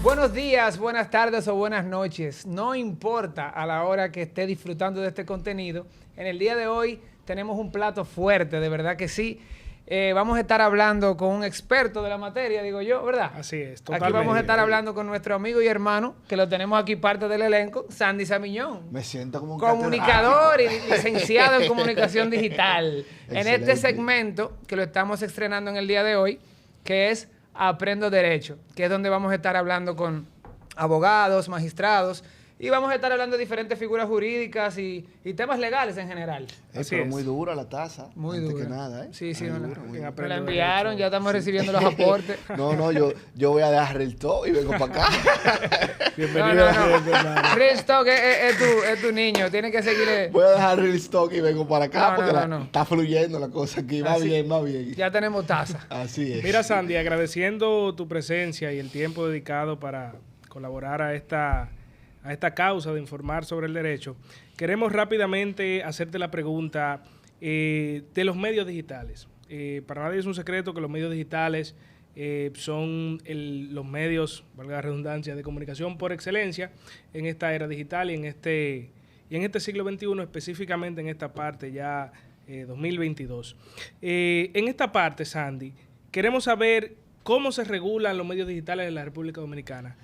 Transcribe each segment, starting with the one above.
Buenos días, buenas tardes o buenas noches. No importa a la hora que esté disfrutando de este contenido. En el día de hoy tenemos un plato fuerte, de verdad que sí. Vamos a estar hablando con un experto de la materia, digo yo, ¿verdad? Así es, totalmente. Aquí vamos a estar hablando con nuestro amigo y hermano, que lo tenemos aquí parte del elenco, Sandy Samiñón. Me siento como un comunicador y licenciado en comunicación digital. En Excelente. este segmento, que lo estamos estrenando en el día de hoy, que es Aprendo Derecho, que es donde vamos a estar hablando con abogados, magistrados, y vamos a estar hablando de diferentes figuras jurídicas y temas legales en general. Pero muy dura la taza. Muy antes dura. que nada, ¿eh? Sí, sí, Muy no, dura, muy me dura. la enviaron, ya estamos recibiendo los aportes. No, yo voy a dejar el todo y vengo para acá. Bienvenido. Real Stock es tu niño, tiene que seguirle. Voy a dejar el stock y vengo para acá No, porque no. está fluyendo la cosa aquí. Va Así. bien, va bien. Ya tenemos taza. Así es. Mira, Sandy, agradeciendo tu presencia y el tiempo dedicado para colaborar a esta causa de informar sobre el derecho, queremos rápidamente hacerte la pregunta de los medios digitales. Para nadie es un secreto que los medios digitales son los medios, valga la redundancia, de comunicación por excelencia en esta era digital y en este siglo XXI, específicamente en esta parte ya 2022. En esta parte, Sandy, queremos saber cómo se regulan los medios digitales en la República Dominicana.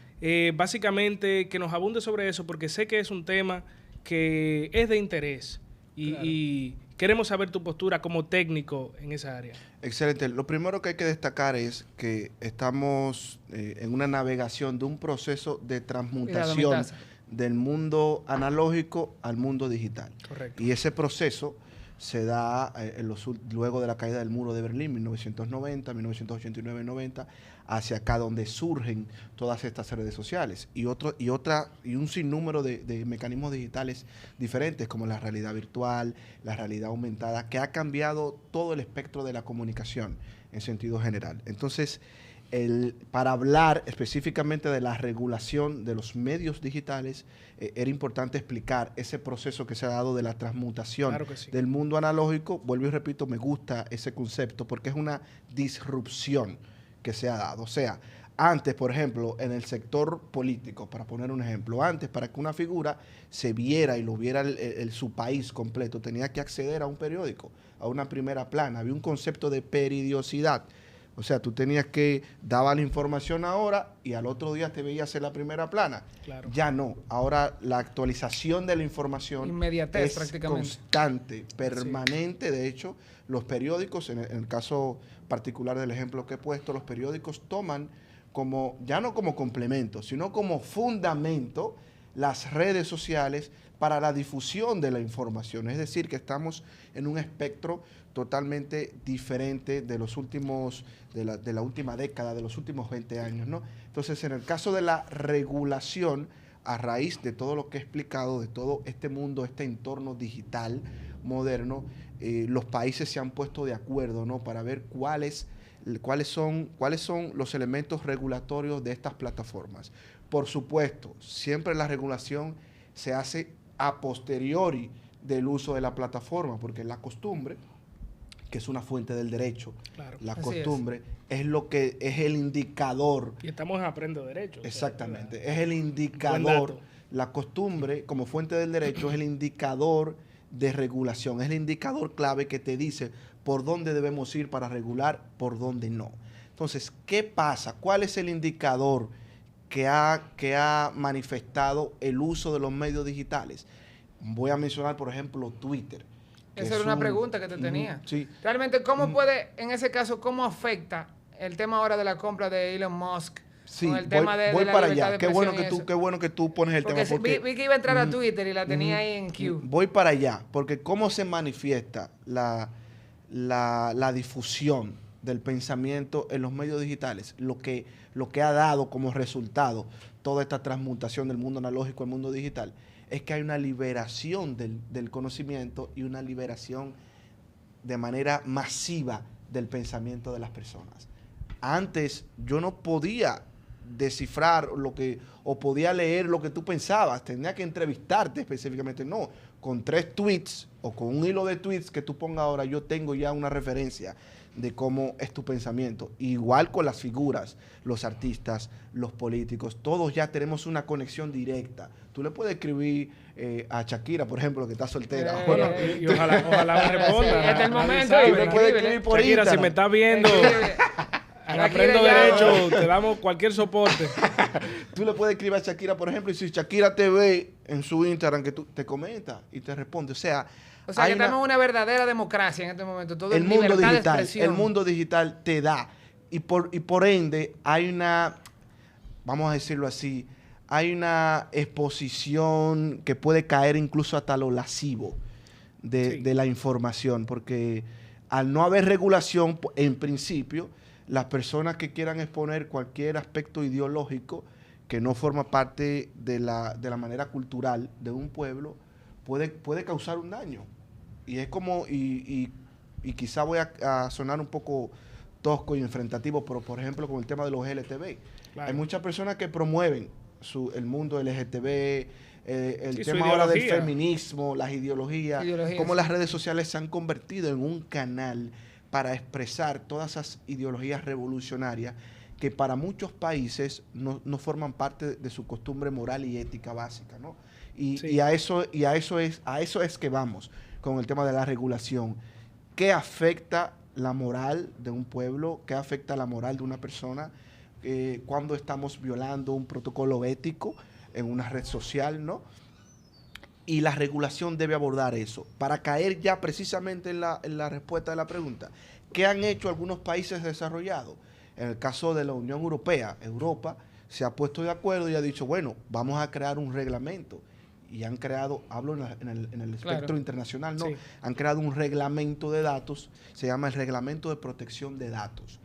Básicamente, que nos abunde sobre eso, porque sé que es un tema que es de interés y queremos saber tu postura como técnico en esa área. Excelente. Lo primero que hay que destacar es que estamos en una navegación de un proceso de transmutación del mundo analógico al mundo digital. Correcto. Y ese proceso se da luego de la caída del muro de Berlín, 1990, 1989, 90, hacia acá donde surgen todas estas redes sociales y un sinnúmero de mecanismos digitales diferentes como la realidad virtual, la realidad aumentada, que ha cambiado todo el espectro de la comunicación en sentido general. Entonces, para hablar específicamente de la regulación de los medios digitales, era importante explicar ese proceso que se ha dado de la transmutación del mundo analógico. Vuelvo y repito, me gusta ese concepto porque es una disrupción que se ha dado. O sea, antes, por ejemplo, en el sector político, para poner un ejemplo, antes para que una figura se viera y lo viera su país completo, tenía que acceder a un periódico, a una primera plana. Había un concepto de periodicidad. O sea, tú tenías que dar la información ahora y al otro día te veías en la primera plana. Claro. Ya no. Ahora la actualización de la información Inmediatez, es prácticamente constante, permanente. Sí. De hecho, los periódicos, en el caso particular del ejemplo que he puesto, los periódicos toman ya no como complemento, sino como fundamento las redes sociales para la difusión de la información. Es decir, que estamos en un espectro totalmente diferente de la última década, de los últimos 20 años, ¿no? Entonces, en el caso de la regulación, a raíz de todo lo que he explicado, de todo este mundo, este entorno digital moderno, los países se han puesto de acuerdo, ¿no? Para ver cuáles son los elementos regulatorios de estas plataformas. Por supuesto, siempre la regulación se hace a posteriori del uso de la plataforma, porque la costumbre, que es una fuente del derecho, claro, la costumbre es lo que es el indicador. Y estamos en Aprendo Derecho. Exactamente, es el indicador. La costumbre, como fuente del derecho, es el indicador de regulación, es el indicador clave que te dice por dónde debemos ir para regular, por dónde no. Entonces, ¿qué pasa? ¿Cuál es el indicador que ha manifestado el uso de los medios digitales? Voy a mencionar, por ejemplo, Twitter. Esa era una pregunta que te tenía. Sí. Realmente, ¿cómo puede, en ese caso, cómo afecta el tema ahora de la compra de Elon Musk? Sí, con el tema voy la para libertad allá. de Qué expresión bueno que tú pones el tema. Porque vi que iba a entrar a Twitter y la tenía ahí en Q. Voy para allá, porque cómo se manifiesta la difusión del pensamiento en los medios digitales, lo que ha dado como resultado toda esta transmutación del mundo analógico al mundo digital, es que hay una liberación del conocimiento y una liberación de manera masiva del pensamiento de las personas. Antes yo no podía descifrar o podía leer lo que tú pensabas, tenía que entrevistarte específicamente. No, con 3 tweets o con un hilo de tweets que tú pongas ahora, yo tengo ya una referencia de cómo es tu pensamiento. Igual con las figuras, los artistas, los políticos, todos ya tenemos una conexión directa. Tú le puedes escribir a Shakira, por ejemplo, que está soltera. Bueno, y ojalá me responda. Sí, este es el momento. Tú le puedes escribir por Shakira, Instagram. si me estás viendo, Aprendo Derecho, te damos cualquier soporte. Tú le puedes escribir a Shakira, por ejemplo, y si Shakira te ve en su Instagram, que tú te comenta y te responde. O sea que tenemos una verdadera democracia en este momento. Todo el mundo libertad de digital, expresión. el mundo digital te da. Y por ende, hay una, vamos a decirlo así, hay una exposición que puede caer incluso hasta lo lascivo de la información, porque al no haber regulación, en principio, las personas que quieran exponer cualquier aspecto ideológico que no forma parte de la manera cultural de un pueblo, puede causar un daño. Y es como, y quizá voy a sonar un poco tosco y enfrentativo, pero por ejemplo con el tema de los LGTB. Claro. Hay muchas personas que promueven el mundo LGTB, el tema ahora del feminismo, las ideologías, cómo las redes sociales se han convertido en un canal para expresar todas esas ideologías revolucionarias que para muchos países no forman parte de su costumbre moral y ética básica, ¿no? Y a eso es que vamos con el tema de la regulación. ¿Qué afecta la moral de un pueblo? ¿Qué afecta la moral de una persona cuando estamos violando un protocolo ético en una red social, ¿no? Y la regulación debe abordar eso. Para caer ya precisamente en la respuesta de la pregunta, ¿qué han hecho algunos países desarrollados? En el caso de la Unión Europea, Europa se ha puesto de acuerdo y ha dicho, bueno, vamos a crear un reglamento. Y han creado, hablo en el espectro internacional, ¿no? Sí. Han creado un reglamento de datos, se llama el Reglamento de Protección de Datos,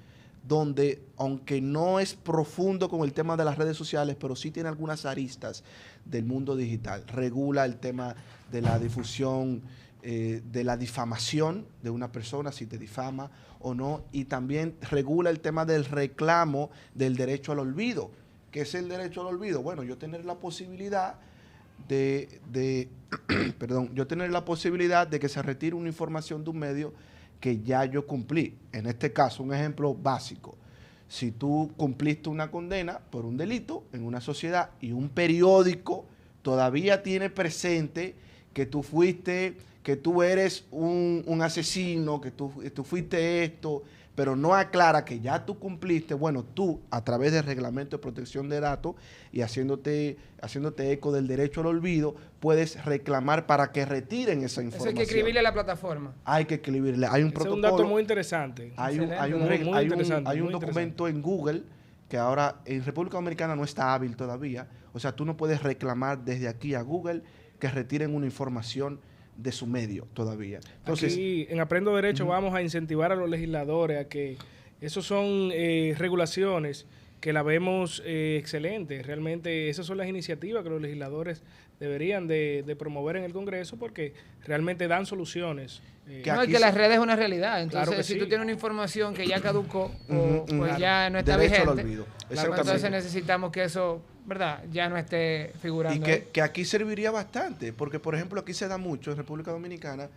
donde, aunque no es profundo con el tema de las redes sociales, pero sí tiene algunas aristas del mundo digital. Regula el tema de la difusión, de la difamación de una persona, si te difama o no, y también regula el tema del reclamo del derecho al olvido. ¿Qué es el derecho al olvido? Bueno, yo tener la posibilidad yo tener la posibilidad de que se retire una información de un medio que ya yo cumplí. En este caso, un ejemplo básico. Si tú cumpliste una condena por un delito en una sociedad y un periódico todavía tiene presente que tú eres un asesino, que tú fuiste esto, pero no aclara que ya tú cumpliste, bueno, tú a través del Reglamento de Protección de Datos y haciéndote eco del derecho al olvido, puedes reclamar para que retiren esa información. Eso hay que escribirle a la plataforma. Hay que escribirle, hay un protocolo. Es un dato muy interesante. Hay un documento en Google que ahora en República Dominicana no está hábil todavía. O sea, tú no puedes reclamar desde aquí a Google que retiren una información de su medio todavía. Entonces, aquí en Aprendo Derecho vamos a incentivar a los legisladores a que esos son regulaciones que la vemos excelentes. Realmente esas son las iniciativas que los legisladores deberían de promover en el Congreso porque realmente dan soluciones. No, es que las redes es una realidad. Entonces, claro si sí. tú tienes una información que ya caducó pues claro. ya no está derecho vigente, al olvido. entonces necesitamos que eso, ¿verdad?, ya no esté figurando. Y que aquí serviría bastante, porque por ejemplo aquí se da mucho en República Dominicana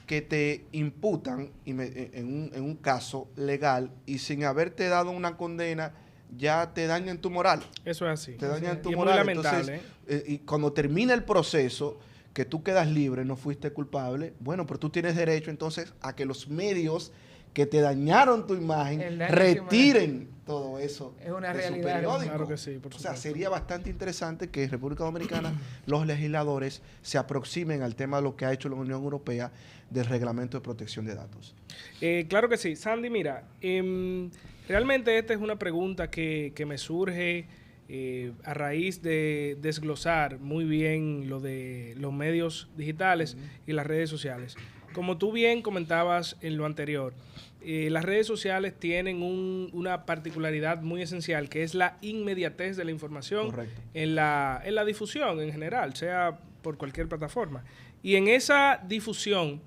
que te imputan en un caso legal y sin haberte dado una condena ya te dañan tu moral. Eso es así. Te dañan tu y moral. Es muy lamentable. Entonces, y cuando termina el proceso, que tú quedas libre, no fuiste culpable, bueno, pero tú tienes derecho entonces a que los medios que te dañaron tu imagen retiren todo eso. Es una de realidad. su periódico. Claro que sí, por supuesto. O sea, sería bastante interesante que en República Dominicana los legisladores se aproximen al tema de lo que ha hecho la Unión Europea del Reglamento de Protección de Datos. Claro que sí. Sandy, mira, realmente esta es una pregunta que me surge a raíz de desglosar muy bien lo de los medios digitales y las redes sociales. Como tú bien comentabas en lo anterior, las redes sociales tienen una particularidad muy esencial, que es la inmediatez de la información en la difusión en general, sea por cualquier plataforma. Y en esa difusión,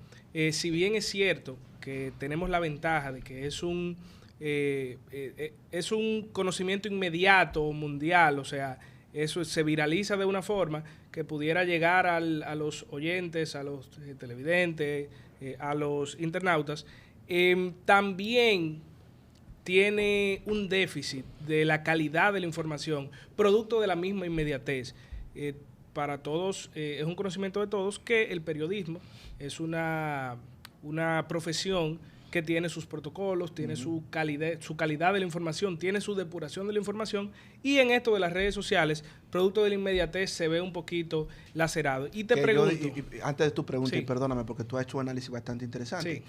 si bien es cierto que tenemos la ventaja de que es un es un conocimiento inmediato, mundial, o sea, eso se viraliza de una forma que pudiera llegar a los oyentes, a los televidentes, a los internautas. También tiene un déficit de la calidad de la información, producto de la misma inmediatez. Para todos, es un conocimiento de todos que el periodismo es una profesión que tiene sus protocolos, tiene su calidad de la información, tiene su depuración de la información, y en esto de las redes sociales, producto de la inmediatez, se ve un poquito lacerado. Y te pregunto... antes de tu pregunta, sí. y perdóname, porque tú has hecho un análisis bastante interesante, Sí.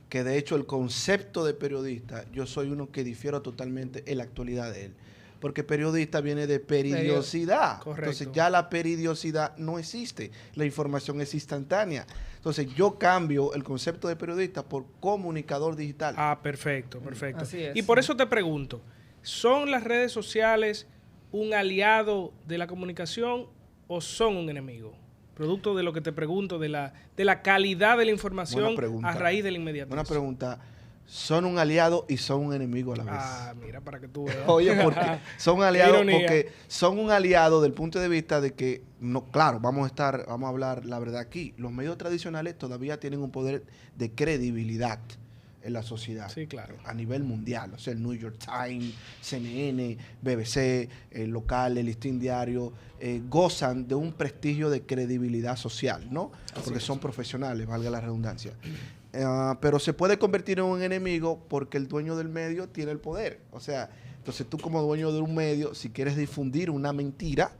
que de hecho el concepto de periodista, yo soy uno que difiero totalmente en la actualidad de él. Porque periodista viene de peridiosidad. Correcto. Entonces ya la peridiosidad no existe. La información es instantánea. Entonces yo cambio el concepto de periodista por comunicador digital. Ah, perfecto, perfecto. Así es. Y por eso te pregunto, ¿son las redes sociales un aliado de la comunicación o son un enemigo? Producto de lo que te pregunto, de la calidad de la información a raíz de la inmediatez. Buena pregunta. Son un aliado y son un enemigo a la vez. Ah, mira, para que tú veas. Oye, porque son aliados, Ironía. porque son un aliado del punto de vista de que, no, claro, vamos a hablar la verdad aquí. Los medios tradicionales todavía tienen un poder de credibilidad en la sociedad. Sí, claro. A nivel mundial. O sea, el New York Times, CNN, BBC, el local, el Listín Diario, gozan de un prestigio de credibilidad social, ¿no? Porque son profesionales, valga la redundancia. Pero se puede convertir en un enemigo porque el dueño del medio tiene el poder. O sea, entonces tú como dueño de un medio, si quieres difundir una mentira,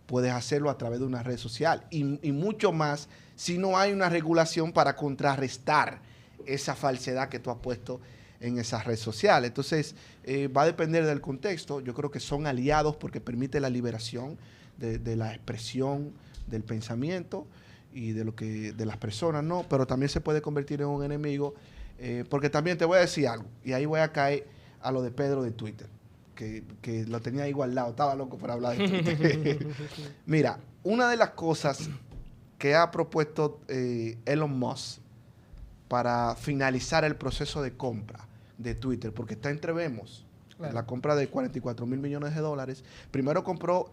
puedes hacerlo a través de una red social. Y mucho más si no hay una regulación para contrarrestar esa falsedad que tú has puesto en esa red social. Entonces, va a depender del contexto. Yo creo que son aliados porque permite la liberación de la expresión del pensamiento y de las personas, ¿no? Pero también se puede convertir en un enemigo, porque también te voy a decir algo, y ahí voy a caer a lo de Pedro de Twitter, que lo tenía igual al lado, estaba loco por hablar de Twitter. Mira, una de las cosas que ha propuesto Elon Musk para finalizar el proceso de compra de Twitter, porque está entre vemos, claro, la compra de 44 mil millones de dólares. Primero compró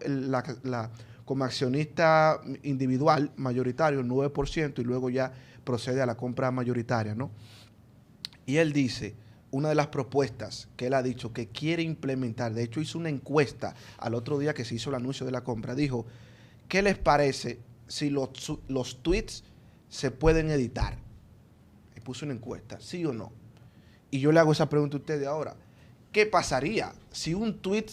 como accionista individual mayoritario el 9% y luego ya procede a la compra mayoritaria, ¿no? Y él dice, una de las propuestas que él ha dicho que quiere implementar, de hecho hizo una encuesta al otro día que se hizo el anuncio de la compra, dijo, ¿qué les parece si los tweets se pueden editar? Y puso una encuesta, ¿sí o no? Y yo le hago esa pregunta a ustedes ahora. ¿Qué pasaría si un tweet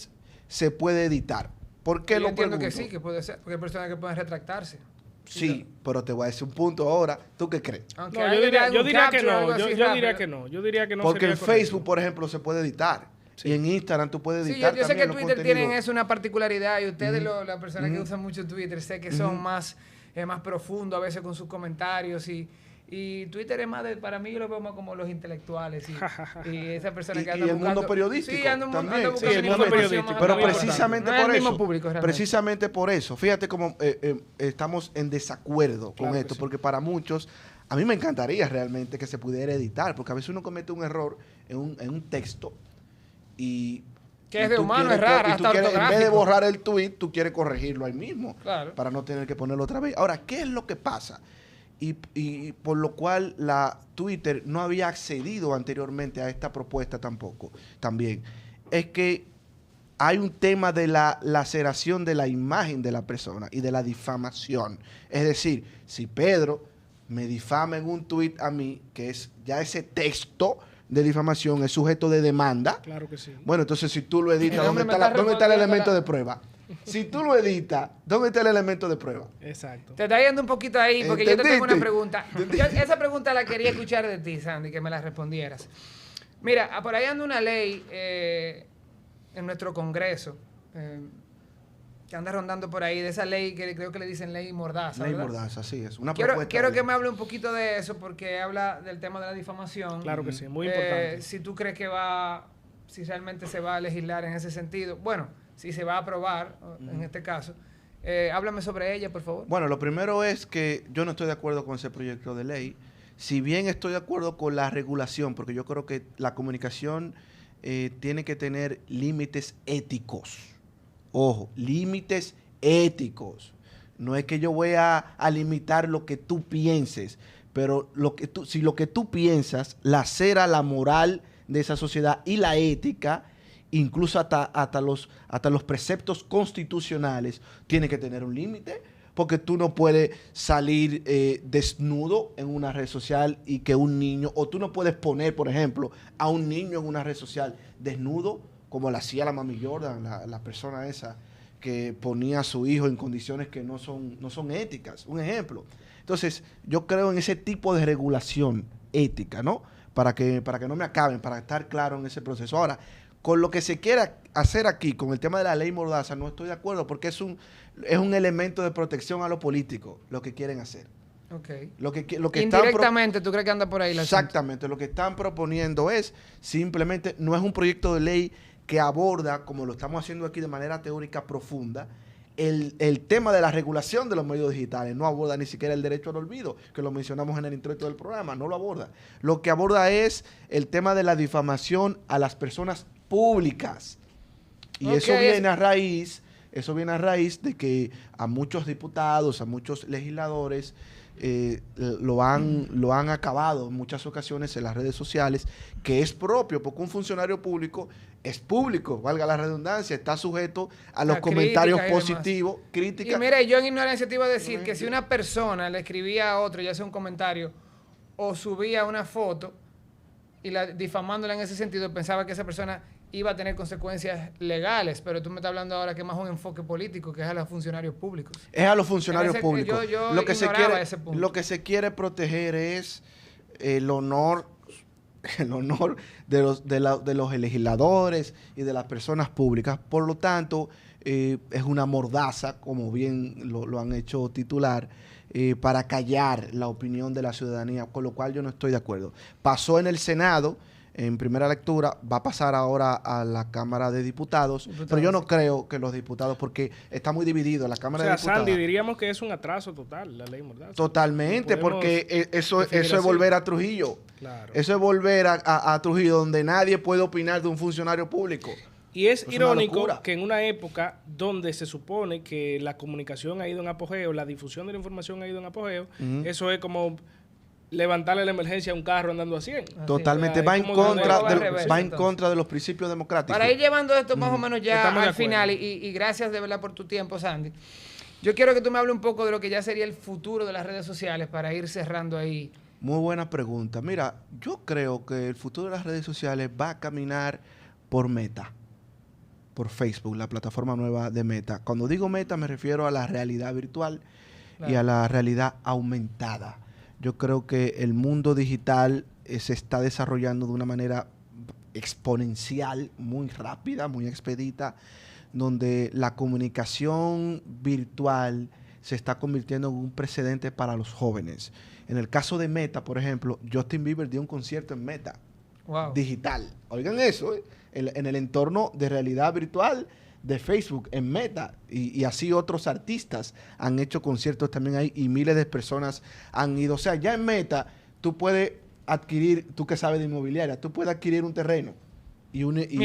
se puede editar? ¿Por qué lo pregunto? Yo entiendo que sí, que puede ser, porque hay personas que pueden retractarse. Sí, pero te voy a decir un punto ahora. ¿Tú qué crees? Aunque No, yo diría que no. Yo diría que no. Porque en sería correcto. Facebook, por ejemplo, se puede editar. Sí. Y en Instagram tú puedes editar. Sí, yo sé que también Twitter tienen eso, una particularidad, y ustedes, las personas que usan mucho Twitter, sé que son más profundos a veces con sus comentarios, y Twitter es más para mí yo lo veo más como los intelectuales y esas personas que andan y el buscando, mundo periodístico también. Sí, el mundo periodístico. Pero precisamente por eso. Público, precisamente por eso. Fíjate cómo estamos en desacuerdo con esto, sí, porque para muchos, a mí me encantaría realmente que se pudiera editar, porque a veces uno comete un error en un texto y... Que es de humano errar, hasta ortográfico. En vez de borrar el tweet, tú quieres corregirlo ahí mismo, claro, para no tener que ponerlo otra vez. Ahora, ¿qué es lo que pasa? Y por lo cual la Twitter no había accedido anteriormente a esta propuesta tampoco. También es que hay un tema de la laceración de la imagen de la persona y de la difamación. Es decir, si Pedro me difama en un tweet a mí, que es ya ese texto de difamación, es sujeto de demanda. Claro que sí. Bueno, entonces si tú lo editas, ¿dónde está el elemento de prueba? Si tú lo editas, ¿dónde está el elemento de prueba? Exacto. Te está yendo un poquito ahí, porque yo te tengo una pregunta. ¿Entendiste? Esa pregunta la quería escuchar de ti, Sandy, que me la respondieras. Mira, por ahí anda una ley en nuestro Congreso, que anda rondando por ahí, de esa ley que creo que le dicen ley Mordaza, Ley ¿verdad? Mordaza, sí, es una Quiero propuesta. que me hable un poquito de eso, porque habla del tema de la difamación. Claro que sí, muy importante. Si tú crees que si realmente se va a legislar en ese sentido, bueno, si se va a aprobar, en este caso, háblame sobre ella, por favor. Bueno, lo primero es que yo no estoy de acuerdo con ese proyecto de ley, si bien estoy de acuerdo con la regulación, porque yo creo que la comunicación tiene que tener límites éticos. Ojo, límites éticos. No es que yo voy a limitar lo que tú pienses, pero si lo que tú piensas lacera la moral de esa sociedad y la ética, incluso hasta los preceptos constitucionales, tiene que tener un límite, porque tú no puedes salir desnudo en una red social y que un niño, o tú no puedes poner, por ejemplo, a un niño en una red social desnudo, como lo hacía la Mami Jordan, la persona esa que ponía a su hijo en condiciones que no son éticas, un ejemplo. Entonces, yo creo en ese tipo de regulación ética, ¿no? Para que no me acaben, para estar claro en ese proceso. Ahora, con lo que se quiera hacer aquí, con el tema de la ley Mordaza, no estoy de acuerdo, porque es un elemento de protección a los políticos, lo que quieren hacer. Okay. Lo que indirectamente, ¿tú crees que anda por ahí? Exactamente, lo que están proponiendo es simplemente, no es un proyecto de ley que aborda, como lo estamos haciendo aquí de manera teórica profunda, el tema de la regulación de los medios digitales. No aborda ni siquiera el derecho al olvido, que lo mencionamos en el introito del programa, no lo aborda. Lo que aborda es el tema de la difamación a las personas públicas. Y eso viene a raíz de que a muchos diputados, a muchos legisladores, lo han acabado en muchas ocasiones en las redes sociales, que es propio, porque un funcionario público es público, valga la redundancia, está sujeto a los comentarios positivos, críticas. Y mire, yo en ignorancia te iba a decir que si una persona le escribía a otro, ya sea un comentario, o subía una foto, y difamándola en ese sentido, pensaba que esa persona iba a tener consecuencias legales, pero tú me estás hablando ahora que es más un enfoque político, que es a los funcionarios públicos. Es a los funcionarios públicos. Yo lo que se quiere proteger es el honor de los legisladores y de las personas públicas. Por lo tanto, es una mordaza, como bien lo han hecho titular, para callar la opinión de la ciudadanía, con lo cual yo no estoy de acuerdo. Pasó en el Senado en primera lectura, va a pasar ahora a la Cámara de Diputados, pero yo no creo que los diputados, porque está muy dividido la Cámara de Diputados. Sandy, diríamos que es un atraso total la ley Mordaza. Totalmente, porque eso es volver a Trujillo. Claro. Eso es volver a Trujillo, donde nadie puede opinar de un funcionario público. Y es irónico que en una época donde se supone que la comunicación ha ido en apogeo, la difusión de la información ha ido en apogeo, eso es como levantarle la emergencia a un carro andando a 100. Totalmente, va en contra de los principios democráticos. Para ir llevando esto más o menos ya al final, y gracias de verdad por tu tiempo, Sandy. Yo quiero que tú me hables un poco de lo que ya sería el futuro de las redes sociales para ir cerrando ahí. Muy buena pregunta. Mira, yo creo que el futuro de las redes sociales va a caminar por Meta, por Facebook, la plataforma nueva de Meta. Cuando digo Meta me refiero a la realidad virtual y a la realidad aumentada. Yo creo que el mundo digital se está desarrollando de una manera exponencial, muy rápida, muy expedita, donde la comunicación virtual se está convirtiendo en un precedente para los jóvenes. En el caso de Meta, por ejemplo, Justin Bieber dio un concierto en Meta, digital. Oigan eso, en el entorno de realidad virtual de Facebook, en Meta, y así otros artistas han hecho conciertos también ahí y miles de personas han ido. O sea, ya en Meta tú puedes adquirir, tú que sabes de inmobiliaria, tú puedes adquirir un terreno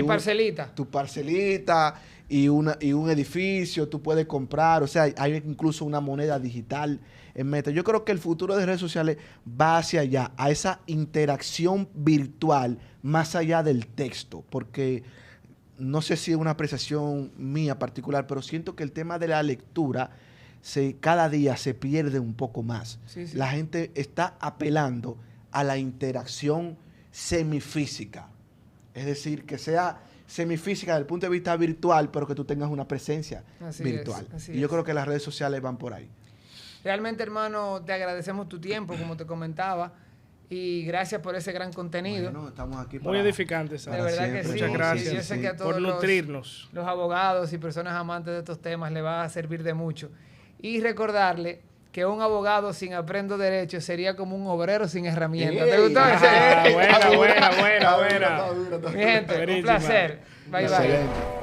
parcelita. Tu parcelita y un edificio, tú puedes comprar, o sea, hay incluso una moneda digital en Meta. Yo creo que el futuro de redes sociales va hacia allá, a esa interacción virtual más allá del texto, porque no sé si es una apreciación mía particular, pero siento que el tema de la lectura cada día se pierde un poco más. Sí. La gente está apelando a la interacción semifísica. Es decir, que sea semifísica desde el punto de vista virtual, pero que tú tengas una presencia virtual. Y yo creo que las redes sociales van por ahí. Realmente, hermano, te agradecemos tu tiempo, como te comentaba. Y gracias por ese gran contenido. Bueno, estamos aquí muy edificante, ¿sabes? De verdad que sí. Muchas gracias. Sí, yo sé que a todos por nutrirnos. Los abogados y personas amantes de estos temas les va a servir de mucho. Y recordarle que un abogado sin aprendo derecho sería como un obrero sin herramientas. ¿Te gustó? Buena. Mi gente, un placer. Bye, bye.